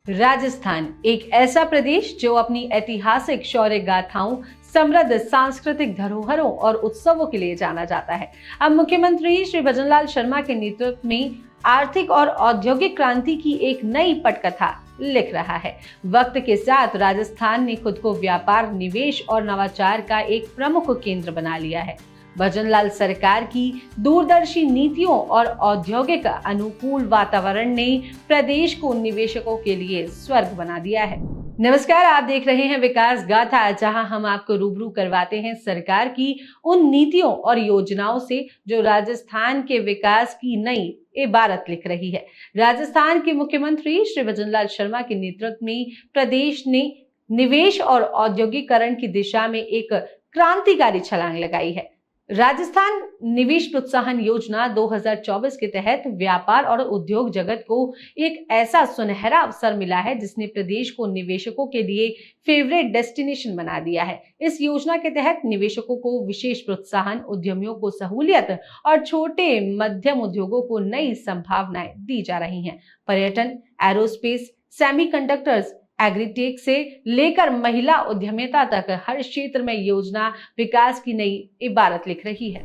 राजस्थान एक ऐसा प्रदेश जो अपनी ऐतिहासिक शौर्य गाथाओं, समृद्ध सांस्कृतिक धरोहरों और उत्सवों के लिए जाना जाता है। अब मुख्यमंत्री श्री भजनलाल शर्मा के नेतृत्व में आर्थिक और औद्योगिक क्रांति की एक नई पटकथा लिख रहा है। वक्त के साथ राजस्थान ने खुद को व्यापार, निवेश और नवाचार का एक प्रमुख केंद्र बना लिया है। भजनलाल सरकार की दूरदर्शी नीतियों और औद्योगिक अनुकूल वातावरण ने प्रदेश को निवेशकों के लिए स्वर्ग बना दिया है। नमस्कार, आप देख रहे हैं विकास गाथा, जहां हम आपको रूबरू करवाते हैं सरकार की उन नीतियों और योजनाओं से जो राजस्थान के विकास की नई इबारत लिख रही है। राजस्थान के मुख्यमंत्री श्री भजनलाल शर्मा के नेतृत्व में प्रदेश ने निवेश और औद्योगिकरण की दिशा में एक क्रांतिकारी छलांग लगाई है। राजस्थान निवेश प्रोत्साहन योजना 2024 के तहत व्यापार और उद्योग जगत को एक ऐसा सुनहरा अवसर मिला है जिसने प्रदेश को निवेशकों के लिए फेवरेट डेस्टिनेशन बना दिया है। इस योजना के तहत निवेशकों को विशेष प्रोत्साहन, उद्यमियों को सहूलियत और छोटे मध्यम उद्योगों को नई संभावनाएं दी जा रही हैं। पर्यटन, एरोस्पेस, सेमीकंडक्टर्स, एग्रीटेक से लेकर महिला उद्यमिता तक हर क्षेत्र में योजना विकास की नई इबारत लिख रही है।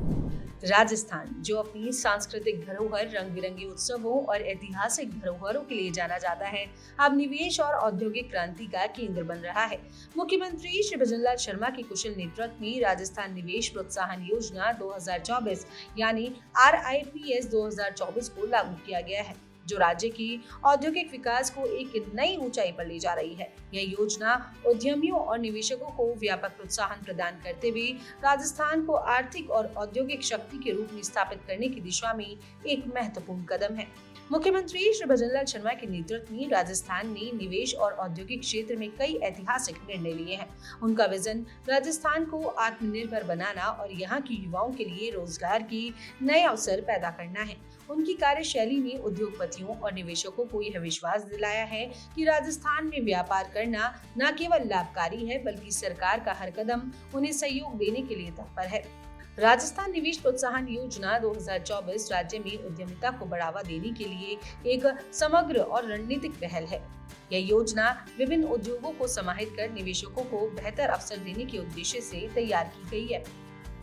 राजस्थान, जो अपनी सांस्कृतिक धरोहर, रंग बिरंगे उत्सवों और ऐतिहासिक धरोहरों के लिए जाना जाता है, अब निवेश और औद्योगिक क्रांति का केंद्र बन रहा है। मुख्यमंत्री श्री भजनलाल शर्मा के कुशल नेतृत्व में राजस्थान निवेश प्रोत्साहन योजना 2024 यानी RIPS 2024 को लागू किया गया है, जो राज्य की औद्योगिक विकास को एक नई ऊंचाई पर ले जा रही है। यह योजना उद्यमियों और निवेशकों को व्यापक प्रोत्साहन प्रदान करते हुए राजस्थान को आर्थिक और औद्योगिक शक्ति के रूप में स्थापित करने की दिशा में एक महत्वपूर्ण कदम है। मुख्यमंत्री श्री भजनलाल शर्मा के नेतृत्व में राजस्थान ने निवेश और औद्योगिक क्षेत्र में कई ऐतिहासिक निर्णय लिए हैं। उनका विजन राजस्थान को आत्मनिर्भर बनाना और यहाँ की युवाओं के लिए रोजगार के नए अवसर पैदा करना है। उनकी कार्यशैली ने उद्योगपतियों और निवेशकों को यह विश्वास दिलाया है कि राजस्थान में व्यापार करना न केवल लाभकारी है, बल्कि सरकार का हर कदम उन्हें सहयोग देने के लिए तत्पर है। राजस्थान निवेश प्रोत्साहन योजना 2024 राज्य में उद्यमिता को बढ़ावा देने के लिए एक समग्र और रणनीतिक पहल है। यह योजना विभिन्न उद्योगों को समाहित कर निवेशकों को बेहतर अवसर देने के उद्देश्य से तैयार की गई है।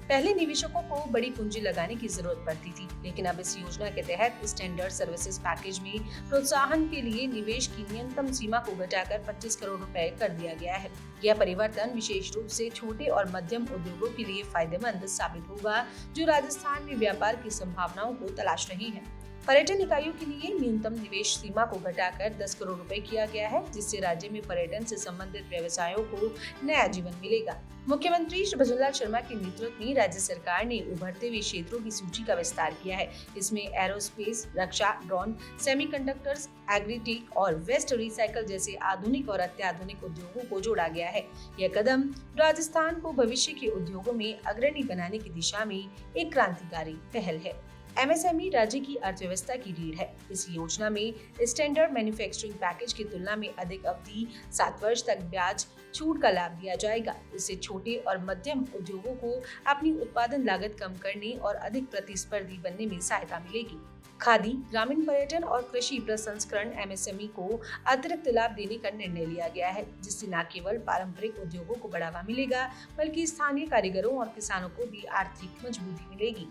पहले निवेशकों को बड़ी पूंजी लगाने की जरूरत पड़ती थी, लेकिन अब इस योजना के तहत स्टैंडर्ड सर्विसेज पैकेज में प्रोत्साहन के लिए निवेश की न्यूनतम सीमा को घटाकर 25 करोड़ रुपए कर दिया गया है। यह परिवर्तन विशेष रूप से छोटे और मध्यम उद्योगों के लिए फायदेमंद साबित होगा, जो राजस्थान में व्यापार की संभावनाओं को तलाश रही हैं। पर्यटन इकाइयों के लिए न्यूनतम निवेश सीमा को घटाकर 10 करोड़ रुपए किया गया है, जिससे राज्य में पर्यटन से संबंधित व्यवसायों को नया जीवन मिलेगा। मुख्यमंत्री श्री भजनलाल शर्मा के नेतृत्व में राज्य सरकार ने उभरते हुए क्षेत्रों की सूची का विस्तार किया है। इसमें एरोस्पेस, रक्षा, ड्रोन, सेमीकंडक्टर्स, एग्रीटेक और वेस्ट रिसाइकल जैसे आधुनिक और अत्याधुनिक उद्योगों को जोड़ा गया है। यह कदम राजस्थान को भविष्य के उद्योगों में अग्रणी बनाने की दिशा में एक क्रांतिकारी पहल है। MSME राज्य की अर्थव्यवस्था की रीढ़ है। इस योजना में स्टैंडर्ड मैन्युफैक्चरिंग पैकेज की तुलना में अधिक अवधि 7 वर्ष तक ब्याज छूट का लाभ दिया जाएगा। इससे छोटे और मध्यम उद्योगों को अपनी उत्पादन लागत कम करने और अधिक प्रतिस्पर्धी बनने में सहायता मिलेगी। खादी, ग्रामीण पर्यटन और कृषि प्रसंस्करण MSME को अतिरिक्त लाभ देने का निर्णय लिया गया है, जिससे न केवल पारंपरिक उद्योगों को बढ़ावा मिलेगा, बल्कि स्थानीय कारीगरों और किसानों को भी आर्थिक मजबूती मिलेगी।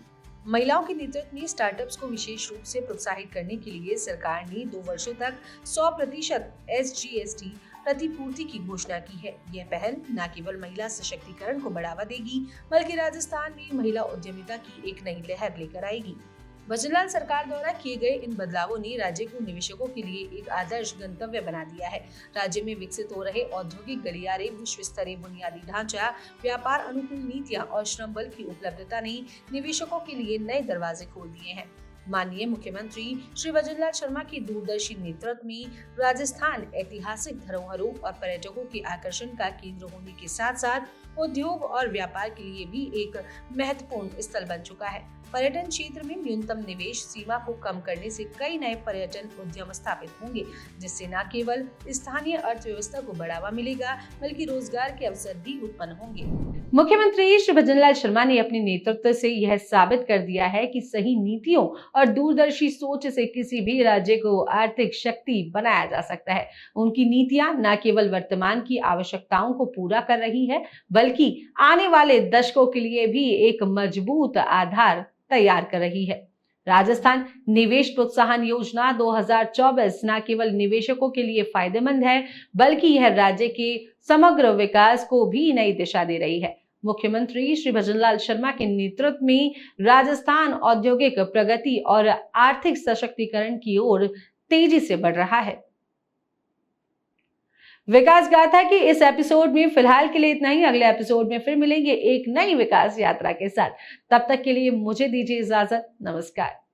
महिलाओं के नेतृत्व में स्टार्टअप्स को विशेष रूप से प्रोत्साहित करने के लिए सरकार ने 2 वर्षों तक 100% SGST प्रतिपूर्ति की घोषणा की है। यह पहल न केवल महिला सशक्तिकरण को बढ़ावा देगी, बल्कि राजस्थान में महिला उद्यमिता की एक नई लहर लेकर आएगी। भजनलाल सरकार द्वारा किए गए इन बदलावों ने राज्य को निवेशकों के लिए एक आदर्श गंतव्य बना दिया है। राज्य में विकसित हो रहे औद्योगिक गलियारे, विश्व स्तरीय बुनियादी ढांचा, व्यापार अनुकूल नीतियां और श्रम बल की उपलब्धता ने निवेशकों के लिए नए दरवाजे खोल दिए हैं। माननीय मुख्यमंत्री श्री भजनलाल शर्मा की दूरदर्शी नेतृत्व में राजस्थान ऐतिहासिक धरोहरों और पर्यटकों के आकर्षण का केंद्र होने के साथ साथ उद्योग और व्यापार के लिए भी एक महत्वपूर्ण स्थल बन चुका है। पर्यटन क्षेत्र में न्यूनतम निवेश सीमा को कम करने से कई नए पर्यटन उद्यम स्थापित होंगे, जिससे न केवल स्थानीय अर्थव्यवस्था को बढ़ावा मिलेगा, बल्कि रोजगार के अवसर भी उत्पन्न होंगे। मुख्यमंत्री श्री भजनलाल शर्मा ने अपने नेतृत्व से यह साबित कर दिया है कि सही नीतियों और दूरदर्शी सोच से किसी भी राज्य को आर्थिक शक्ति बनाया जा सकता है। उनकी नीतियां न केवल वर्तमान की आवश्यकताओं को पूरा कर रही है, बल्कि आने वाले दशकों के लिए भी एक मजबूत आधार तैयार कर रही है। राजस्थान निवेश प्रोत्साहन योजना 2024 न केवल निवेशकों के लिए फायदेमंद है, बल्कि यह राज्य के समग्र विकास को भी नई दिशा दे रही है। मुख्यमंत्री श्री भजनलाल शर्मा के नेतृत्व में राजस्थान औद्योगिक प्रगति और आर्थिक सशक्तिकरण की ओर तेजी से बढ़ रहा है। विकास गाथा की इस एपिसोड में फिलहाल के लिए इतना ही। अगले एपिसोड में फिर मिलेंगे एक नई विकास यात्रा के साथ। तब तक के लिए मुझे दीजिए इजाजत। नमस्कार।